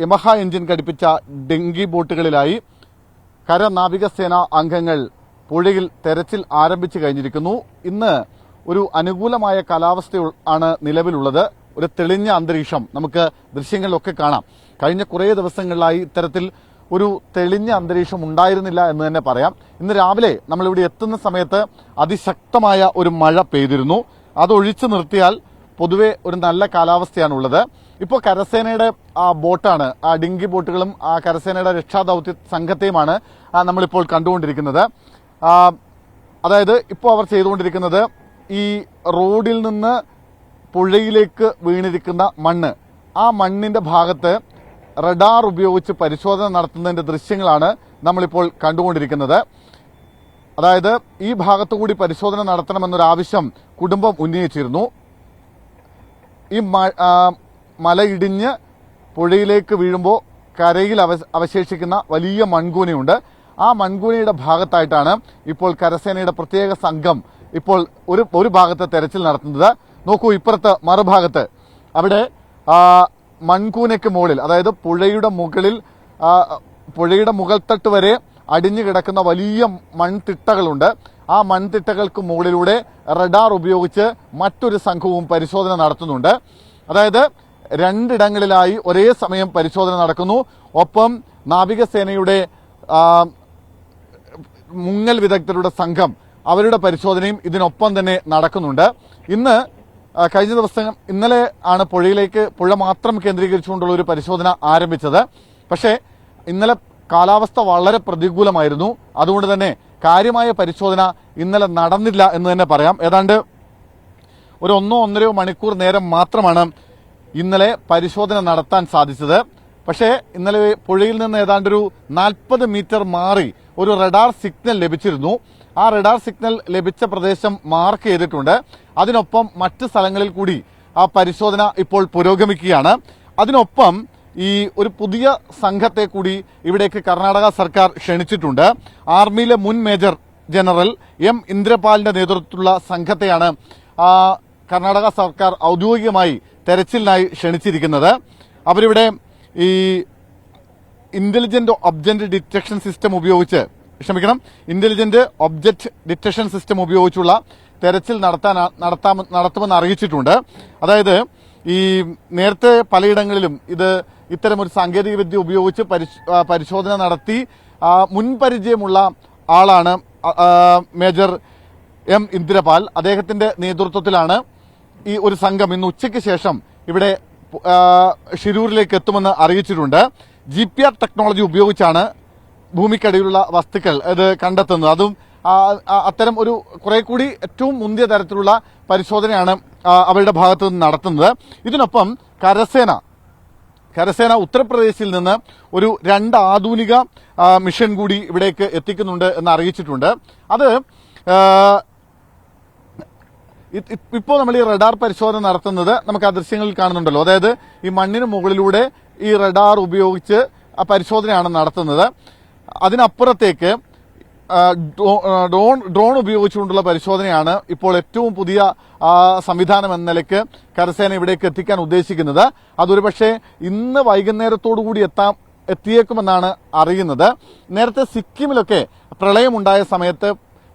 Yamaha engine ഘടിപ്പിച്ച dinghy ബോട്ടുകളിലായി കരനാവികസേന അംഗങ്ങൾ പുഴയിൽ തെരച്ചിൽ ആരംഭിച്ചു കഴിഞ്ഞിരിക്കുന്നു. ഇന്ന് ഒരു അനുകൂലമായ കാലാവസ്ഥ ആണ് നിലവിലുള്ളത്. ഒരു തെളിഞ്ഞ അന്തരീക്ഷം നമുക്ക് ദൃശ്യങ്ങളിലൊക്കെ കാണാം. കഴിഞ്ഞ കുറേ ദിവസങ്ങളിലായി ഇത്തരത്തിൽ ഒരു തെളിഞ്ഞ അന്തരീക്ഷം ഉണ്ടായിരുന്നില്ല എന്ന് തന്നെ പറയാം. ഇന്ന് രാവിലെ നമ്മളിവിടെ എത്തുന്ന സമയത്ത് അതിശക്തമായ ഒരു മഴ പെയ്തിരുന്നു. അതൊഴിച്ചു നിർത്തിയാൽ പൊതുവെ ഒരു നല്ല കാലാവസ്ഥയാണുള്ളത്. ഇപ്പോൾ കരസേനയുടെ ബോട്ടാണ്, ഡിങ്കി ബോട്ടുകളും കരസേനയുടെ രക്ഷാദൌത്യ സംഘത്തെയുമാണ് നമ്മളിപ്പോൾ കണ്ടുകൊണ്ടിരിക്കുന്നത്. അതായത് ഇപ്പോൾ അവർ ചെയ്തുകൊണ്ടിരിക്കുന്നത് ഈ റോഡിൽ നിന്ന് പുഴയിലേക്ക് വീണിരിക്കുന്ന മണ്ണ്, ആ മണ്ണിന്റെ ഭാഗത്ത് റഡാർ ഉപയോഗിച്ച് പരിശോധന നടത്തുന്നതിന്റെ ദൃശ്യങ്ങളാണ് നമ്മളിപ്പോൾ കണ്ടുകൊണ്ടിരിക്കുന്നത്. അതായത് ഈ ഭാഗത്തുകൂടി പരിശോധന നടത്തണമെന്നൊരാവശ്യം കുടുംബം ഉന്നയിച്ചിരുന്നു. ഈ മലയിടിഞ്ഞ് പുഴയിലേക്ക് വീഴുമ്പോൾ കരയിൽ അവശേഷിക്കുന്ന വലിയ മൺകൂനയുണ്ട്. ആ മൺകൂനയുടെ ഭാഗത്തായിട്ടാണ് ഇപ്പോൾ കരസേനയുടെ പ്രത്യേക സംഘം ഇപ്പോൾ ഒരു ഭാഗത്ത് തെരച്ചിൽ നടത്തുന്നത്. നോക്കൂ, ഇപ്പുറത്ത് മറുഭാഗത്ത് അവിടെ മൺകൂനയ്ക്ക് മുകളിൽ, അതായത് പുഴയുടെ മുകൾത്തട്ട് വരെ അടിഞ്ഞു കിടക്കുന്ന വലിയ മൺതിട്ടകളുണ്ട്. ആ മൺതിട്ടകൾക്ക് മുകളിലൂടെ റഡാർ ഉപയോഗിച്ച് മറ്റൊരു സംഘവും പരിശോധന നടത്തുന്നുണ്ട്. അതായത് രണ്ടിടങ്ങളിലായി ഒരേ സമയം പരിശോധന നടക്കുന്നു. ഒപ്പം നാവികസേനയുടെ മുങ്ങൽ വിദഗ്ധരുടെ സംഘം, അവരുടെ പരിശോധനയും ഇതിനൊപ്പം തന്നെ നടക്കുന്നുണ്ട്. കഴിഞ്ഞ ദിവസം ഇന്നലെ ആണ് പുഴ മാത്രം കേന്ദ്രീകരിച്ചുകൊണ്ടുള്ള ഒരു പരിശോധന ആരംഭിച്ചത്. പക്ഷേ ഇന്നലെ കാലാവസ്ഥ വളരെ പ്രതികൂലമായിരുന്നു. അതുകൊണ്ട് തന്നെ കാര്യമായ പരിശോധന ഇന്നലെ നടന്നില്ല എന്ന് തന്നെ പറയാം. ഏതാണ്ട് ഒരു 1-1.5 മണിക്കൂർ നേരം മാത്രമാണ് ഇന്നലെ പരിശോധന നടത്താൻ സാധിച്ചത്. പക്ഷേ ഇന്നലെ പുഴയിൽ നിന്ന് ഏതാണ്ടൊരു 40 മീറ്റർ മാറി ഒരു റഡാർ സിഗ്നൽ ലഭിച്ചിരുന്നു. ആ റഡാർ സിഗ്നൽ ലഭിച്ച പ്രദേശം മാർക്ക് ചെയ്തിട്ടുണ്ട്. അതിനൊപ്പം മറ്റ് സ്ഥലങ്ങളിൽ കൂടി ആ പരിശോധന ഇപ്പോൾ പുരോഗമിക്കുകയാണ്. അതിനൊപ്പം ഈ ഒരു പുതിയ സംഘത്തെ കൂടി ഇവിടേക്ക് കർണാടക സർക്കാർ ക്ഷണിച്ചിട്ടുണ്ട്. ആർമിയിലെ മുൻ മേജർ ജനറൽ എം ഇന്ദ്രപാലിന്റെ നേതൃത്വത്തിലുള്ള സംഘത്തെയാണ് കർണാടക സർക്കാർ ഔദ്യോഗികമായി തെരച്ചിലിനായി ക്ഷണിച്ചിരിക്കുന്നത്. അവരിവിടെ ഈ ഇന്റലിജന്റ് ഒബ്ജക്റ്റ് ഡിറ്റക്ഷൻ സിസ്റ്റം ഉപയോഗിച്ചുള്ള തെരച്ചിൽ നടത്തുമെന്ന് അറിയിച്ചിട്ടുണ്ട്. അതായത് ഈ നേരത്തെ പലയിടങ്ങളിലും ഇത്തരമൊരു സാങ്കേതികവിദ്യ ഉപയോഗിച്ച് പരിശോധന നടത്തി മുൻപരിചയമുള്ള ആളാണ് മേജർ എം ഇന്ദ്രപാൽ. അദ്ദേഹത്തിന്റെ നേതൃത്വത്തിലാണ് ഈ ഒരു സംഘം ഇന്ന് ഉച്ചയ്ക്ക് ശേഷം ഇവിടെ ഷിരൂരിലേക്ക് എത്തുമെന്ന് അറിയിച്ചിട്ടുണ്ട്. GPR ടെക്നോളജി ഉപയോഗിച്ചാണ് ഭൂമിക്കടിയിലുള്ള വസ്തുക്കൾ ഇത് കണ്ടെത്തുന്നത്. അതും അത്തരം ഒരു കുറെ കൂടി ഏറ്റവും മുന്തിയ തരത്തിലുള്ള പരിശോധനയാണ് അവരുടെ ഭാഗത്തു നിന്ന് നടത്തുന്നത്. ഇതിനൊപ്പം കരസേന ഉത്തർപ്രദേശിൽ നിന്ന് ഒരു 2 ആധുനിക മിഷൻ കൂടി ഇവിടേക്ക് എത്തിക്കുന്നുണ്ട് എന്ന് അറിയിച്ചിട്ടുണ്ട്. അത് ഇപ്പോൾ നമ്മൾ ഈ റഡാർ പരിശോധന നടത്തുന്നത് നമുക്ക് ആ ദൃശ്യങ്ങളിൽ കാണുന്നുണ്ടല്ലോ. അതായത് ഈ മണ്ണിന് മുകളിലൂടെ ഈ റഡാർ ഉപയോഗിച്ച് ആ പരിശോധനയാണ് നടത്തുന്നത്. അതിനപ്പുറത്തേക്ക് ഡ്രോൺ ഉപയോഗിച്ചുകൊണ്ടുള്ള പരിശോധനയാണ് ഇപ്പോൾ ഏറ്റവും പുതിയ സംവിധാനം എന്ന നിലയ്ക്ക് കരസേന ഇവിടേക്ക് എത്തിക്കാൻ ഉദ്ദേശിക്കുന്നത്. അതൊരുപക്ഷെ ഇന്ന് വൈകുന്നേരത്തോടുകൂടി എത്തിയേക്കുമെന്നാണ് അറിയുന്നത്. നേരത്തെ സിക്കിമിലൊക്കെ പ്രളയമുണ്ടായ സമയത്ത്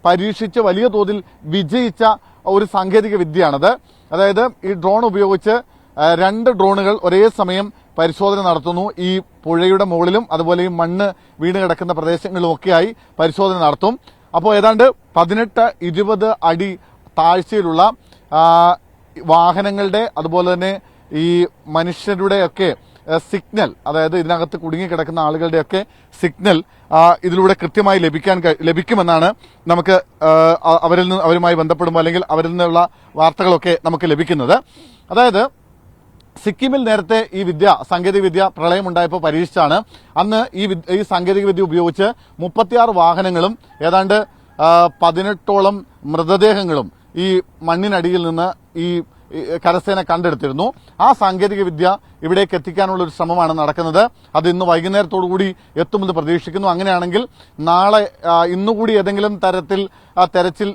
പരീക്ഷിച്ച് വലിയ തോതിൽ വിജയിച്ച ഒരു സാങ്കേതിക വിദ്യയാണത്. അതായത് ഈ ഡ്രോൺ ഉപയോഗിച്ച് 2 ഡ്രോണുകൾ ഒരേ സമയം പരിശോധന നടത്തുന്നു. ഈ പുഴയുടെ മുകളിലും അതുപോലെ ഈ മണ്ണ് വീണ് കിടക്കുന്ന പ്രദേശങ്ങളിലുമൊക്കെയായി പരിശോധന നടത്തും. അപ്പോൾ ഏതാണ്ട് 18-20 അടി താഴ്ചയിലുള്ള വാഹനങ്ങളുടെ അതുപോലെ തന്നെ ഈ മനുഷ്യരുടെയൊക്കെ സിഗ്നൽ, അതായത് ഇതിനകത്ത് കുടുങ്ങിക്കിടക്കുന്ന ആളുകളുടെയൊക്കെ സിഗ്നൽ ഇതിലൂടെ കൃത്യമായി ലഭിക്കുമെന്നാണ് നമുക്ക് അവരുമായി ബന്ധപ്പെടുമ്പോൾ അല്ലെങ്കിൽ അവരിൽ നിന്നുള്ള വാർത്തകളൊക്കെ നമുക്ക് ലഭിക്കുന്നത്. അതായത് സിക്കിമിൽ നേരത്തെ ഈ സാങ്കേതിക വിദ്യ പ്രളയമുണ്ടായപ്പോൾ പരീക്ഷിച്ചാണ്. അന്ന് ഈ സാങ്കേതിക വിദ്യ ഉപയോഗിച്ച് 36 വാഹനങ്ങളും ഏതാണ്ട് 18ഓളം മൃതദേഹങ്ങളും ഈ മണ്ണിനടിയിൽ നിന്ന് ഈ കരസേന കണ്ടെടുത്തിരുന്നു. ആ സാങ്കേതിക വിദ്യ ഇവിടേക്ക് എത്തിക്കാനുള്ള ഒരു ശ്രമമാണ് നടക്കുന്നത്. അത് ഇന്ന് വൈകുന്നേരത്തോടുകൂടി എത്തുമെന്ന് പ്രതീക്ഷിക്കുന്നു. അങ്ങനെയാണെങ്കിൽ നാളെ ഇന്നുകൂടി ഏതെങ്കിലും തരത്തിൽ തെരച്ചിൽ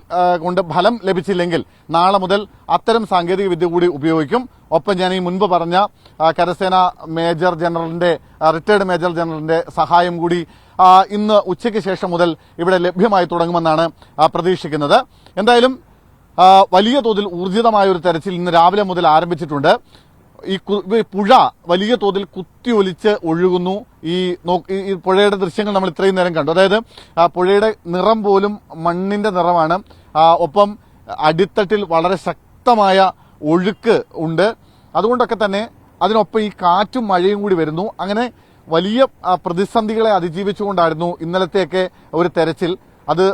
കൊണ്ട് ഫലം ലഭിച്ചില്ലെങ്കിൽ നാളെ മുതൽ അത്തരം സാങ്കേതിക വിദ്യ കൂടി ഉപയോഗിക്കും. ഒപ്പം ഞാൻ ഈ മുൻപ് പറഞ്ഞ കരസേന മേജർ ജനറലിന്റെ റിട്ടയർഡ് മേജർ ജനറലിന്റെ സഹായം കൂടി ഇന്ന് ഉച്ചയ്ക്ക് ശേഷം മുതൽ ഇവിടെ ലഭ്യമായി തുടങ്ങുമെന്നാണ് പ്രതീക്ഷിക്കുന്നത്. എന്തായാലും വലിയ തോതിൽ ഊർജിതമായ ഒരു തെരച്ചിൽ ഇന്ന് രാവിലെ മുതൽ ആരംഭിച്ചിട്ടുണ്ട്. ഈ പുഴ വലിയ തോതിൽ കുത്തിയൊലിച്ച് ഒഴുകുന്നു. ഈ പുഴയുടെ ദൃശ്യങ്ങൾ നമ്മൾ ഇത്രയും നേരം കണ്ടു. അതായത് പുഴയുടെ നിറം പോലും മണ്ണിന്റെ നിറമാണ്. ഒപ്പം അടിത്തട്ടിൽ വളരെ ശക്തമായ ഒഴുക്ക് ഉണ്ട്. അതുകൊണ്ടൊക്കെ തന്നെ അതിനൊപ്പം ഈ കാറ്റും മഴയും കൂടി വരുന്നു. അങ്ങനെ വലിയ പ്രതിസന്ധികളെ അതിജീവിച്ചുകൊണ്ടായിരുന്നു ഇന്നലത്തെയൊക്കെ ഒരു തെരച്ചിൽ. അത്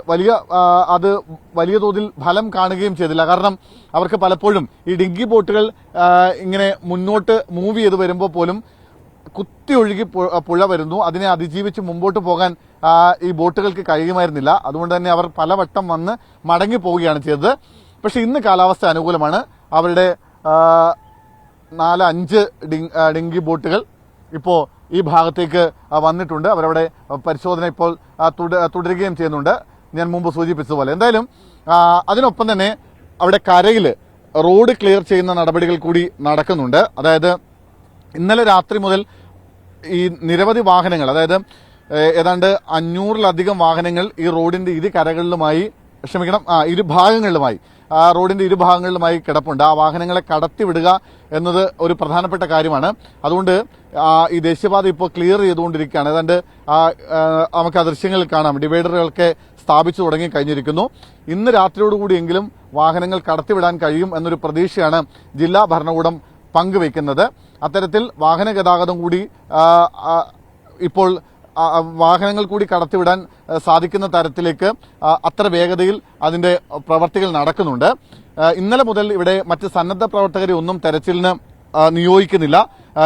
വലിയ തോതിൽ ഫലം കാണുകയും ചെയ്തില്ല. കാരണം അവർക്ക് പലപ്പോഴും ഈ ഡിങ്കി ബോട്ടുകൾ ഇങ്ങനെ മുന്നോട്ട് മൂവ് ചെയ്ത് വരുമ്പോൾ പോലും കുത്തിയൊഴുകി പുഴ വരുന്നു. അതിനെ അതിജീവിച്ച് മുമ്പോട്ട് പോകാൻ ഈ ബോട്ടുകൾക്ക് കഴിയുമായിരുന്നില്ല. അതുകൊണ്ട് തന്നെ അവർ പലവട്ടം വന്ന് മടങ്ങി പോവുകയാണ് ചെയ്തത്. പക്ഷെ ഇന്ന് കാലാവസ്ഥ അനുകൂലമാണ്. അവരുടെ 4-5 ഡിങ്കി ബോട്ടുകൾ ഇപ്പോൾ ഈ ഭാഗത്തേക്ക് വന്നിട്ടുണ്ട്. അവരവിടെ പരിശോധന ഇപ്പോൾ തുടരുകയും ചെയ്യുന്നുണ്ട്, ഞാൻ മുമ്പ് സൂചിപ്പിച്ചതുപോലെ. എന്തായാലും അതിനൊപ്പം തന്നെ അവിടെ കരയിൽ റോഡ് ക്ലിയർ ചെയ്യുന്ന നടപടികൾ കൂടി നടക്കുന്നുണ്ട്. അതായത് ഇന്നലെ രാത്രി മുതൽ ഈ നിരവധി വാഹനങ്ങൾ, അതായത് ഏതാണ്ട് 500-ലധികം വാഹനങ്ങൾ ഈ റോഡിന്റെ ഇരുഭാഗങ്ങളിലുമായി റോഡിന്റെ ഇരുഭാഗങ്ങളിലുമായി കിടപ്പുണ്ട്. ആ വാഹനങ്ങളെ കടത്തിവിടുക എന്നത് ഒരു പ്രധാനപ്പെട്ട കാര്യമാണ്. അതുകൊണ്ട് ഈ ദേശീയപാത ഇപ്പോൾ ക്ലിയർ ചെയ്തുകൊണ്ടിരിക്കുകയാണ്. ഏതാണ്ട് നമുക്ക് ആ ദൃശ്യങ്ങളിൽ കാണാം, ഡിവൈഡറുകളൊക്കെ സ്ഥാപിച്ചു തുടങ്ങി കഴിഞ്ഞിരിക്കുന്നു. ഇന്ന് രാത്രിയോടുകൂടിയെങ്കിലും വാഹനങ്ങൾ കടത്തിവിടാൻ കഴിയും എന്നൊരു പ്രതീക്ഷയാണ് ജില്ലാ ഭരണകൂടം പങ്കുവയ്ക്കുന്നത്. അത്തരത്തിൽ വാഹന ഗതാഗതം കൂടി ഇപ്പോൾ വാഹനങ്ങൾ കൂടി കടത്തിവിടാൻ സാധിക്കുന്ന തരത്തിലേക്ക് അത്ര വേഗതയിൽ അതിന്റെ പ്രവർത്തികൾ നടക്കുന്നുണ്ട്. ഇന്നലെ മുതൽ ഇവിടെ മറ്റ് സന്നദ്ധ പ്രവർത്തകരെ ഒന്നും തെരച്ചിലിന് നിയോഗിക്കുന്നില്ല.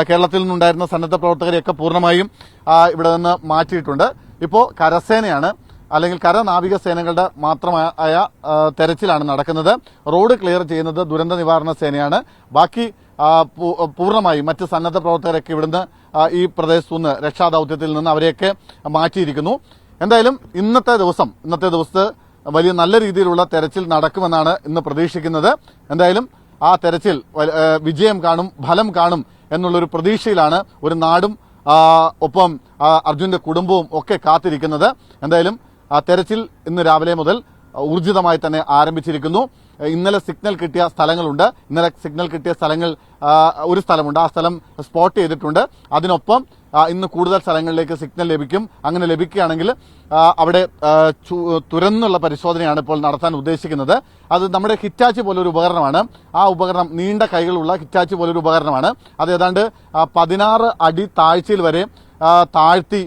കേരളത്തിൽ നിന്നുണ്ടായിരുന്ന സന്നദ്ധ പ്രവർത്തകരെയൊക്കെ പൂർണ്ണമായും ഇവിടെ നിന്ന് മാറ്റിയിട്ടുണ്ട്. ഇപ്പോൾ കരസേനയാണ്, അല്ലെങ്കിൽ കരനാവിക സേനകളുടെ മാത്രമായ തെരച്ചിലാണ് നടക്കുന്നത്. റോഡ് ക്ലിയർ ചെയ്യുന്നത് ദുരന്ത നിവാരണ സേനയാണ്. ബാക്കി പൂർണ്ണമായും മറ്റ് സന്നദ്ധ പ്രവർത്തകരൊക്കെ ഇവിടുന്ന് ഈ പ്രദേശത്തുനിന്ന് രക്ഷാദൌത്യത്തിൽ നിന്ന് അവരെയൊക്കെ മാറ്റിയിരിക്കുന്നു. എന്തായാലും ഇന്നത്തെ ദിവസത്തെ വലിയ നല്ല രീതിയിലുള്ള തെരച്ചിൽ നടക്കുമെന്നാണ് ഇന്ന് പ്രതീക്ഷിക്കുന്നത്. എന്തായാലും ആ തെരച്ചിൽ വിജയം കാണും, ഫലം കാണും എന്നുള്ളൊരു പ്രതീക്ഷയിലാണ് ഒരു നാടും ഒപ്പം അർജുന്റെ കുടുംബവും ഒക്കെ കാത്തിരിക്കുന്നത്. എന്തായാലും ആ തെരച്ചിൽ ഇന്ന് രാവിലെ മുതൽ ഊർജിതമായി തന്നെ ആരംഭിച്ചിരിക്കുന്നു. ഇന്നലെ സിഗ്നൽ കിട്ടിയ സ്ഥലങ്ങളുണ്ട്. ഒരു സ്ഥലമുണ്ട്, ആ സ്ഥലം സ്പോട്ട് ചെയ്തിട്ടുണ്ട്. അതിനൊപ്പം ഇന്ന് കൂടുതൽ സ്ഥലങ്ങളിലേക്ക് സിഗ്നൽ ലഭിക്കും. അങ്ങനെ ലഭിക്കുകയാണെങ്കിൽ അവിടെ തുറന്നുള്ള പരിശോധനയാണ് ഇപ്പോൾ നടത്താൻ ഉദ്ദേശിക്കുന്നത്. അത് നമ്മുടെ ഹിറ്റാച്ചി പോലൊരു ഉപകരണമാണ്. ആ ഉപകരണം നീണ്ട കൈകളുള്ള ഹിറ്റാച്ചി പോലൊരു ഉപകരണമാണ്. അത് ഏതാണ്ട് 16 അടി താഴ്ചയിൽ വരെ താഴ്ത്തി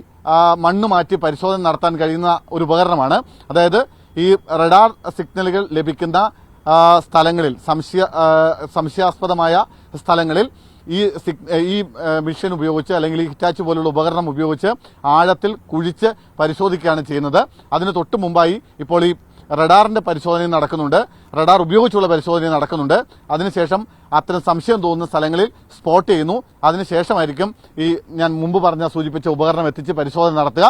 മണ്ണ് മാറ്റി പരിശോധന നടത്താൻ കഴിയുന്ന ഒരു ഉപകരണമാണ്. അതായത് ഈ റഡാർ സിഗ്നലുകൾ ലഭിക്കുന്ന സ്ഥലങ്ങളിൽ, സംശയാസ്പദമായ സ്ഥലങ്ങളിൽ ഈ മിഷൻ ഉപയോഗിച്ച് അല്ലെങ്കിൽ ഈ ഹിറ്റാച്ചി പോലുള്ള ഉപകരണം ഉപയോഗിച്ച് ആഴത്തിൽ കുഴിച്ച് പരിശോധിക്കുകയാണ് ചെയ്യുന്നത്. അതിന് തൊട്ട് മുമ്പായി ഇപ്പോൾ ഈ റഡാറിന്റെ പരിശോധന നടക്കുന്നുണ്ട്, റഡാർ ഉപയോഗിച്ചുള്ള പരിശോധന നടക്കുന്നുണ്ട്. അതിനുശേഷം അത്തരം സംശയം തോന്നുന്ന സ്ഥലങ്ങളിൽ സ്പോട്ട് ചെയ്യുന്നു. അതിനുശേഷമായിരിക്കും ഈ ഞാൻ മുമ്പ് സൂചിപ്പിച്ച ഉപകരണം എത്തിച്ച് പരിശോധന നടത്തുക.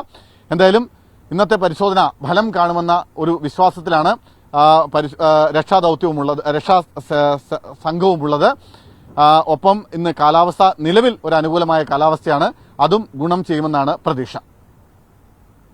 എന്തായാലും ഇന്നത്തെ പരിശോധന ഫലം കാണുമെന്ന ഒരു വിശ്വാസത്തിലാണ് രക്ഷാ സംഘവുമുള്ളത്. ഒപ്പം ഇന്ന് കാലാവസ്ഥ നിലവിൽ ഒരു അനുകൂലമായ കാലാവസ്ഥയാണ്. അതും ഗുണം ചെയ്യുമെന്നാണ് പ്രതീക്ഷ.